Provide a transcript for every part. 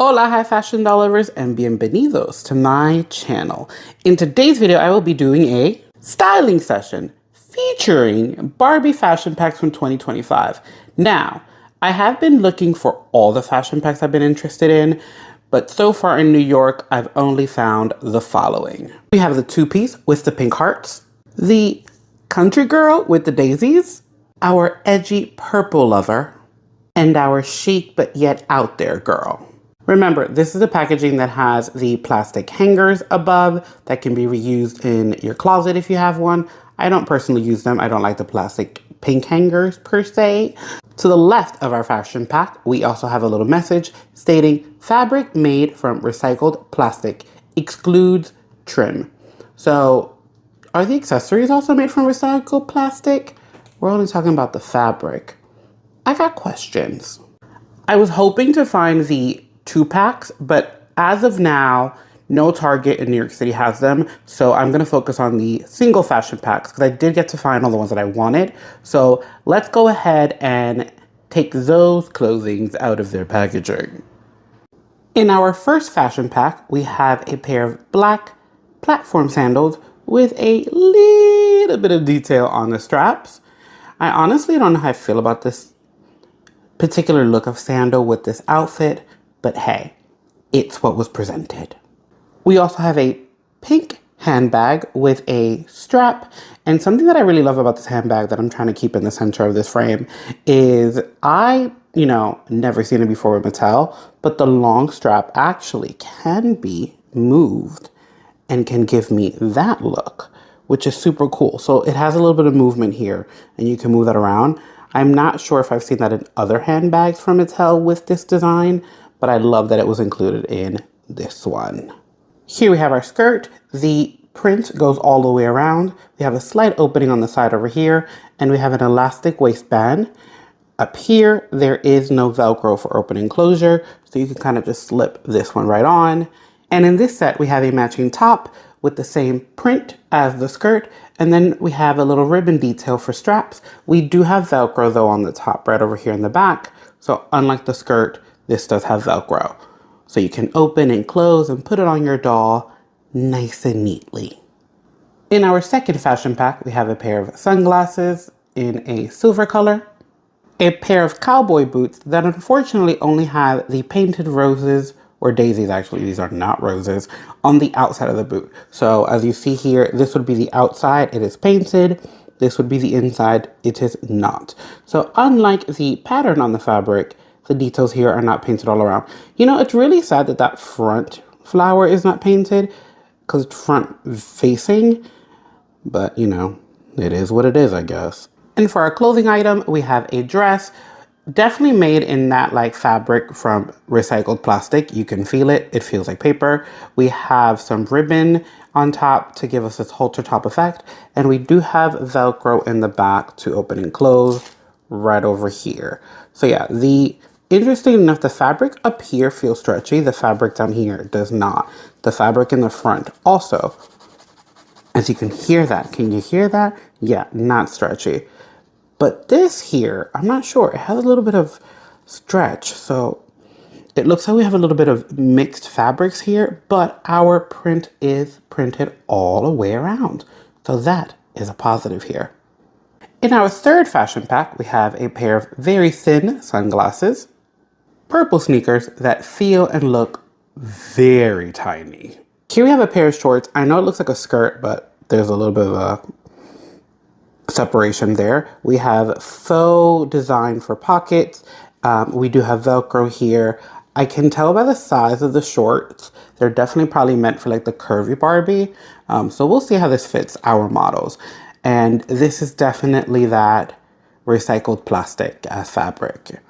Hola, high fashion doll lovers, and bienvenidos to my channel. In today's video, I will be doing a styling session featuring Barbie fashion packs from 2025. Now, I have been looking for all the fashion packs I've been interested in, but so far in New York, I've only found the following. We have the two-piece with the pink hearts, the country girl with the daisies, our edgy purple lover, and our chic but yet out there girl. Remember, this is the packaging that has the plastic hangers above that can be reused in your closet if you have one. I don't personally use them. I don't like the plastic pink hangers per se. To the left of our fashion pack, we also have a little message stating fabric made from recycled plastic, excludes trim. So are the accessories also made from recycled plastic? We're only talking about the fabric. I got questions. I was hoping to find the 2-packs, but as of now, no Target in New York City has them. So I'm going to focus on the single fashion packs because I did get to find all the ones that I wanted. So let's go ahead and take those clothings out of their packaging. In our first fashion pack, we have a pair of black platform sandals with a little bit of detail on the straps. I honestly don't know how I feel about this particular look of sandal with this outfit, but hey, it's what was presented. We also have a pink handbag with a strap, and something that I really love about this handbag that I'm trying to keep in the center of this frame is never seen it before with Mattel, but the long strap actually can be moved and can give me that look, which is super cool. So it has a little bit of movement here and you can move that around. I'm not sure if I've seen that in other handbags from Mattel with this design, but I love that it was included in this one. Here we have our skirt. The print goes all the way around. We have a slight opening on the side over here, and we have an elastic waistband. Up here, there is no Velcro for open and closure, so you can kind of just slip this one right on. And in this set, we have a matching top with the same print as the skirt, and then we have a little ribbon detail for straps. We do have Velcro though on the top right over here in the back, so unlike the skirt, this does have Velcro. So you can open and close and put it on your doll nice and neatly. In our second fashion pack, we have a pair of sunglasses in a silver color, a pair of cowboy boots that unfortunately only have the painted roses, or daisies actually, these are not roses, on the outside of the boot. So as you see here, this would be the outside, it is painted. This would be the inside, it is not. So unlike the pattern on the fabric, the details here are not painted all around. You know, it's really sad that that front flower is not painted because it's front facing, but you know, it is what it is, I guess. And for our clothing item, we have a dress, definitely made in that like fabric from recycled plastic. You can feel it, it feels like paper. We have some ribbon on top to give us this halter top effect. And we do have Velcro in the back to open and close right over here. So yeah, interesting enough, the fabric up here feels stretchy. The fabric down here does not. The fabric in the front also, as you can hear that. Can you hear that? Yeah, not stretchy. But this here, I'm not sure. It has a little bit of stretch. So it looks like we have a little bit of mixed fabrics here, but our print is printed all the way around. So that is a positive here. In our third fashion pack, we have a pair of very thin sunglasses, purple sneakers that feel and look very tiny. Here we have a pair of shorts. I know it looks like a skirt, but there's a little bit of a separation there. We have faux design for pockets. We do have Velcro here. I can tell by the size of the shorts, they're definitely probably meant for like the curvy Barbie. So we'll see how this fits our models. And this is definitely that recycled plastic as fabric.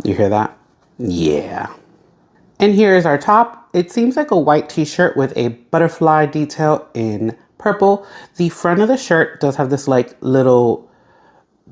You hear that? Yeah. And here is our top. It seems like a white t-shirt with a butterfly detail in purple. The front of the shirt does have this like little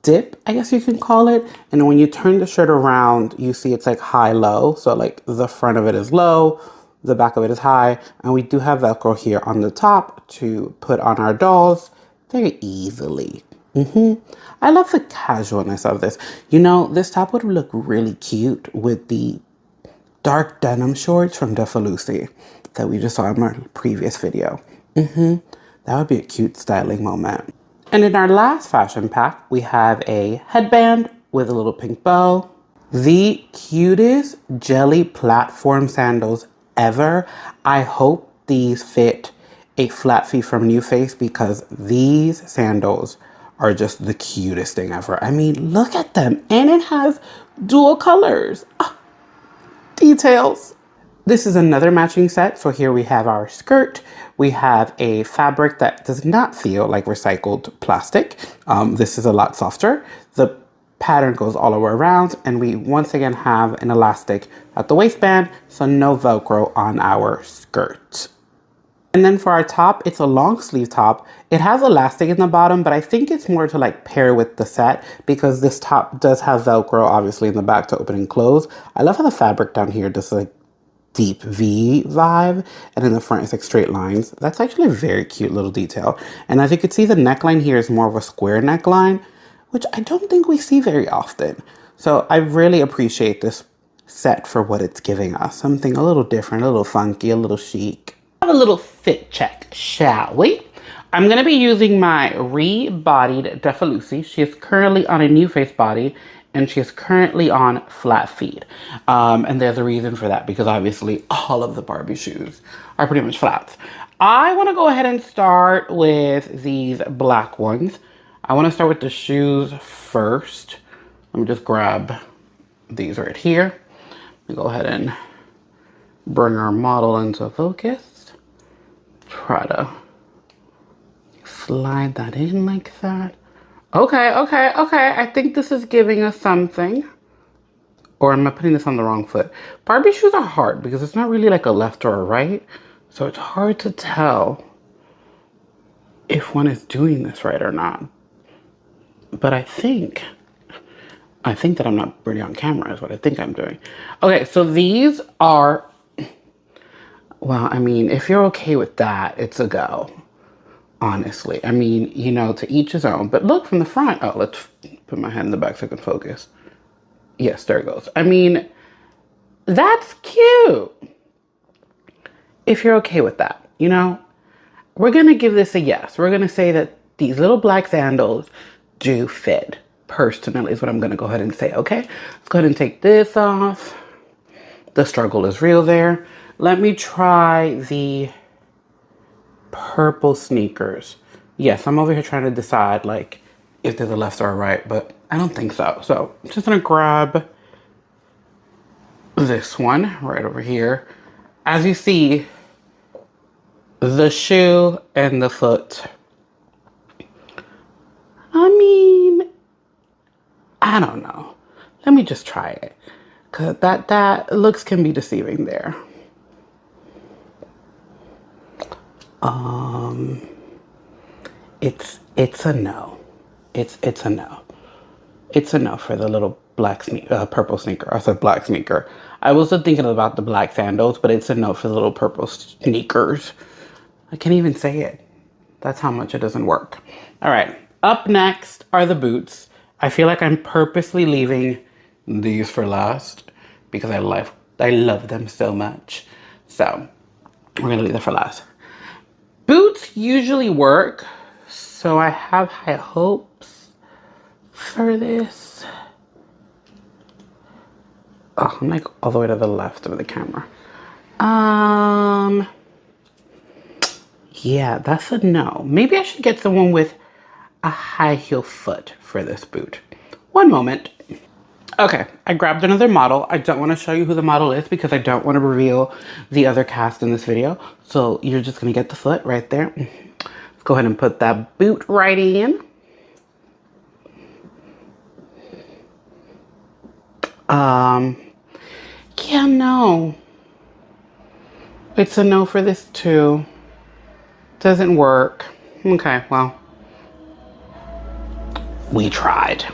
dip, I guess you can call it. And when you turn the shirt around, you see it's like high-low. So like the front of it is low, the back of it is high. And we do have Velcro here on the top to put on our dolls very easily. I love the casualness of this. You know, this top would look really cute with the dark denim shorts from Lucy that we just saw in our previous video. That would be a cute styling moment. And in our last fashion pack, we have a headband with a little pink bow. The cutest jelly platform sandals ever. I hope these fit a flat fee from New Face because these sandals are just the cutest thing ever. I mean, look at them. And it has dual colors. Details. This is another matching set. So here we have our skirt. We have a fabric that does not feel like recycled plastic. This is a lot softer. The pattern goes all the way around, and we once again have an elastic at the waistband, so no Velcro on our skirt. And then for our top, it's a long sleeve top. It has elastic in the bottom, but I think it's more to like pair with the set because this top does have Velcro obviously in the back to open and close. I love how the fabric down here does like deep V vibe, and in the front it's like straight lines. That's actually a very cute little detail. And as you can see, the neckline here is more of a square neckline, which I don't think we see very often. So I really appreciate this set for what it's giving us. Something a little different, a little funky, a little chic. Have a little fit check, shall we? I'm gonna be using my rebodied Lucy. She is currently on a New Face body, and she is currently on flat feet. And there's a reason for that because obviously all of the Barbie shoes are pretty much flats. I wanna go ahead and start with these black ones. I wanna start with the shoes first. Let me just grab these right here. Let me go ahead and bring our model into focus. Try to slide that in like that. Okay. I think this is giving us something. Or am I putting this on the wrong foot? Barbie shoes are hard because it's not really like a left or a right. So it's hard to tell if one is doing this right or not. But I think that I'm not really on camera is what I think I'm doing. Okay, so these are, well, I mean, if you're okay with that, it's a go. Honestly, I mean, you know, to each his own. But look from the front. Oh, let's put my hand in the back so I can focus. Yes, there it goes. I mean, that's cute. If you're okay with that, you know, we're going to give this a yes. We're going to say that these little black sandals do fit. Personally is what I'm going to go ahead and say, okay? Let's go ahead and take this off. The struggle is real there. Let me try the purple sneakers. Yes, I'm over here trying to decide like if there's a left or a right, but I don't think so. So I'm just gonna grab this one right over here. As you see, the shoe and the foot. I mean, I don't know. Let me just try it. Cause that looks can be deceiving there. It's a no. It's a no. It's a no for the little black purple sneaker. I said black sneaker. I wasn't thinking about the black sandals, but it's a no for the little purple sneakers. I can't even say it. That's how much it doesn't work. All right, up next are the boots. I feel like I'm purposely leaving these for last because I love them so much. So we're gonna leave that for last. Boots usually work, so I have high hopes for this. Oh, I'm like all the way to the left of the camera. Yeah, that's a no. Maybe I should get someone with a high heel foot for this boot. One moment. Okay, I grabbed another model. I don't want to show you who the model is because I don't want to reveal the other cast in this video. So you're just going to get the foot right there. Let's go ahead and put that boot right in. Yeah, no. It's a no for this too. Doesn't work. Okay, well, we tried.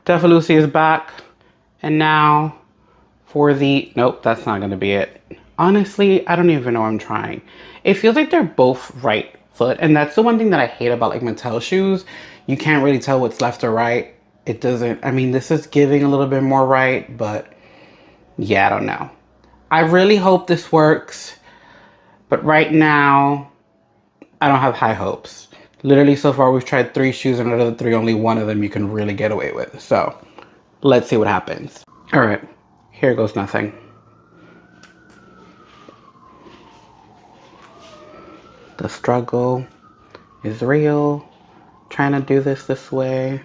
Lucy is back. And now for the, nope, that's not gonna be it. Honestly, I don't even know I'm trying. It feels like they're both right foot. And that's the one thing that I hate about like Mattel shoes. You can't really tell what's left or right. It doesn't, I mean, this is giving a little bit more right, but yeah, I don't know. I really hope this works, but right now I don't have high hopes. Literally so far we've tried 3 shoes and out of the 3, only one of them you can really get away with. So let's see what happens. All right, here goes nothing. The struggle is real. Trying to do this way.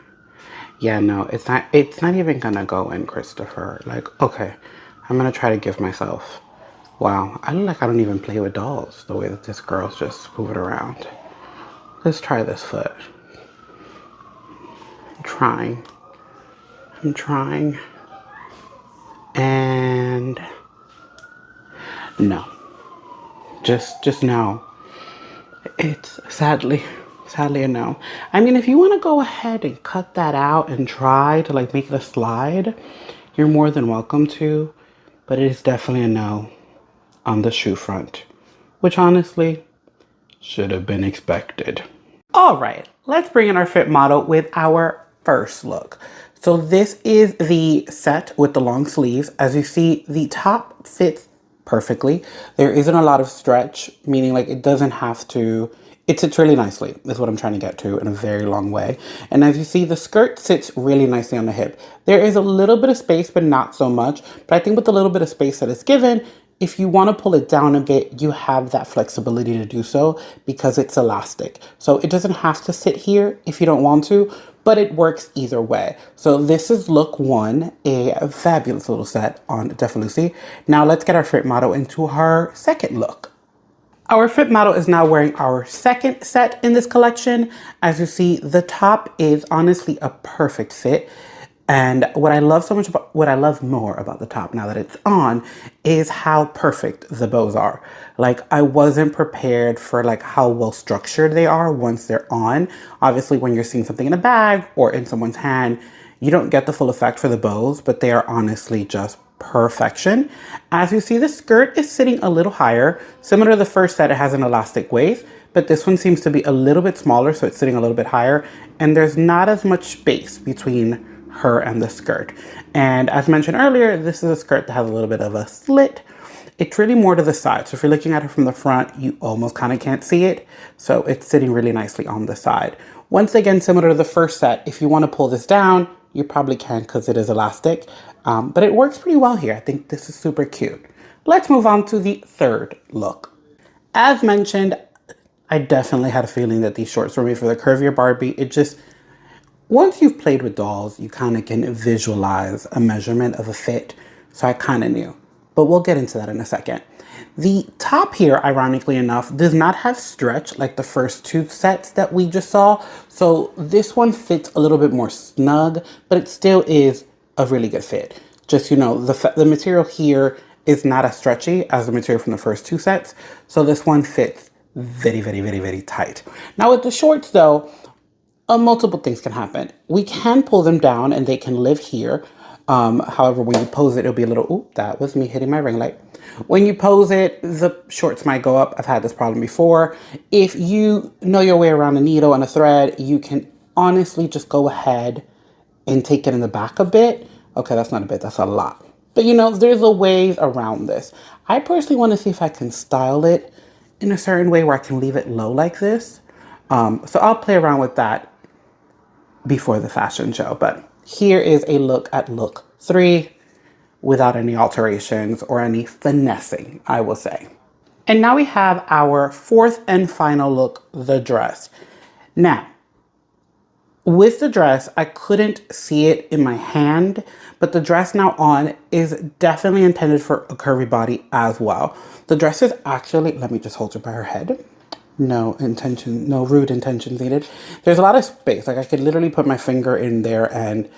Yeah, no, it's not even gonna go in, Christopher. Like, okay, I'm gonna try to give myself. Wow, I look like I don't even play with dolls the way that this girl's just moving around. Let's try this foot. I'm trying. And no. Just no. It's sadly a no. I mean, if you want to go ahead and cut that out and try to like make the slide, you're more than welcome to, but it is definitely a no on the shoe front, which honestly should have been expected. All right, let's bring in our fit model with our first look. So this is the set with the long sleeves. As you see, the top fits perfectly. There isn't a lot of stretch, meaning like it doesn't have to, it sits really nicely, is what I'm trying to get to in a very long way. And as you see, the skirt sits really nicely on the hip. There is a little bit of space, but not so much. But I think with the little bit of space that is given, if you want to pull it down a bit, you have that flexibility to do so because it's elastic. So it doesn't have to sit here if you don't want to, but it works either way. So this is look 1, a fabulous little set on Def Lucy. Now let's get our fit model into her second look. Our fit model is now wearing our second set in this collection. As you see, the top is honestly a perfect fit. And what I love so much about, what I love more about the top now that it's on is how perfect the bows are. Like, I wasn't prepared for like how well structured they are once they're on. Obviously, when you're seeing something in a bag or in someone's hand, you don't get the full effect for the bows, but they are honestly just perfection. As you see, the skirt is sitting a little higher. Similar to the first set, it has an elastic waist, but this one seems to be a little bit smaller, so it's sitting a little bit higher, and there's not as much space between her and the skirt. And as mentioned earlier, this is a skirt that has a little bit of a slit. It's really more to the side. So if you're looking at it from the front, you almost kind of can't see it. So it's sitting really nicely on the side. Once again, similar to the first set, if you want to pull this down, you probably can because it is elastic. But it works pretty well here. I think this is super cute. Let's move on to the third look. As mentioned, I definitely had a feeling that these shorts were made for the curvier Barbie. It just, once you've played with dolls, you kind of can visualize a measurement of a fit. So I kind of knew, but we'll get into that in a second. The top here, ironically enough, does not have stretch like the first 2 sets that we just saw. So this one fits a little bit more snug, but it still is a really good fit. Just, you know, the material here is not as stretchy as the material from the first 2 sets. So this one fits very, very, very, very tight. Now with the shorts though, multiple things can happen. We can pull them down and they can live here. However, when you pose it, it'll be a little, ooh, that was me hitting my ring light. When you pose it, the shorts might go up. I've had this problem before. If you know your way around a needle and a thread, you can honestly just go ahead and take it in the back a bit. Okay, that's not a bit, that's a lot. But you know, there's a ways around this. I personally want to see if I can style it in a certain way where I can leave it low like this. So I'll play around with that before the fashion show. But here is a look at look 3 without any alterations or any finessing, I will say. And now we have our 4th and final look, the dress. Now, with the dress, I couldn't see it in my hand, but the dress now on is definitely intended for a curvy body as well. The dress is actually, let me just hold her by her head. No rude intentions needed. There's a lot of space. Like I could literally put my finger in there and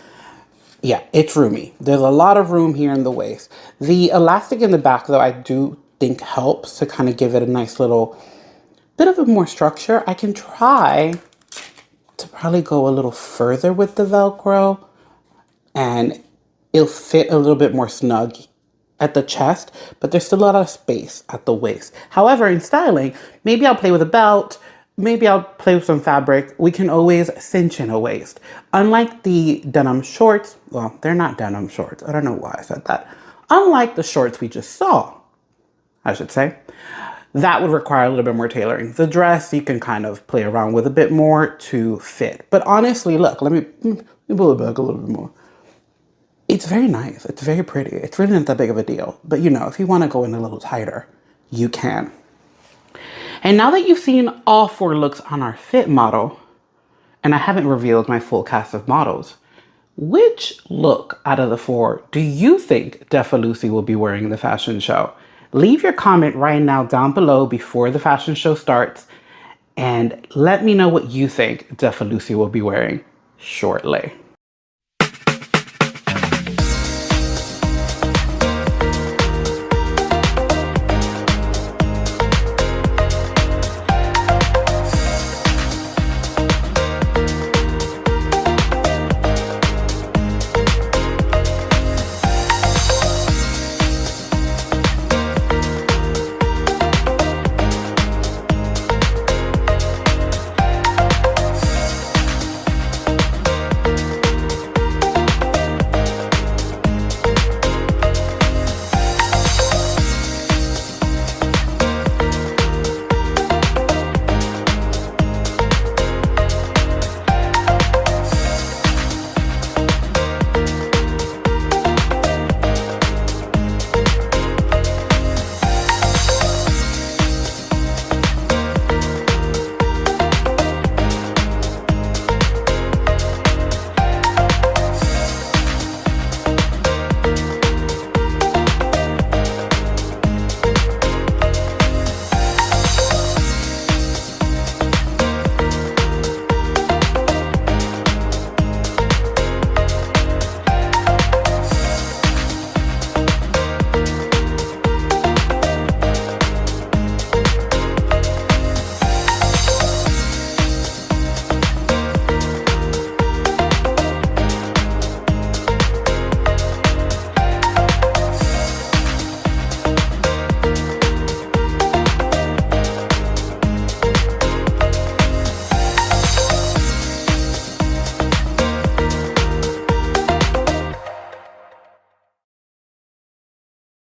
yeah, it's roomy. There's a lot of room here in the waist. The elastic in the back though, I do think helps to kind of give it a nice little bit of a more structure. I can try to probably go a little further with the Velcro and it'll fit a little bit more snug at the chest, but there's still a lot of space at the waist. However, in styling, maybe I'll play with a belt maybe I'll play with some fabric. We can always cinch in a waist. Unlike the denim shorts, well, they're not denim shorts. I don't know why I said that. Unlike the shorts we just saw, I should say, that would require a little bit more tailoring. The dress, you can kind of play around with a bit more to fit. But honestly, look, let me pull it back a little bit more. It's very nice. It's very pretty. It's really not that big of a deal. But you know, if you want to go in a little tighter, you can. And now that you've seen all 4 looks on our fit model, and I haven't revealed my full cast of models, which look out of the 4 do you think Defa Lucy will be wearing in the fashion show? Leave your comment right now down below before the fashion show starts, and let me know what you think Defa Lucy will be wearing shortly.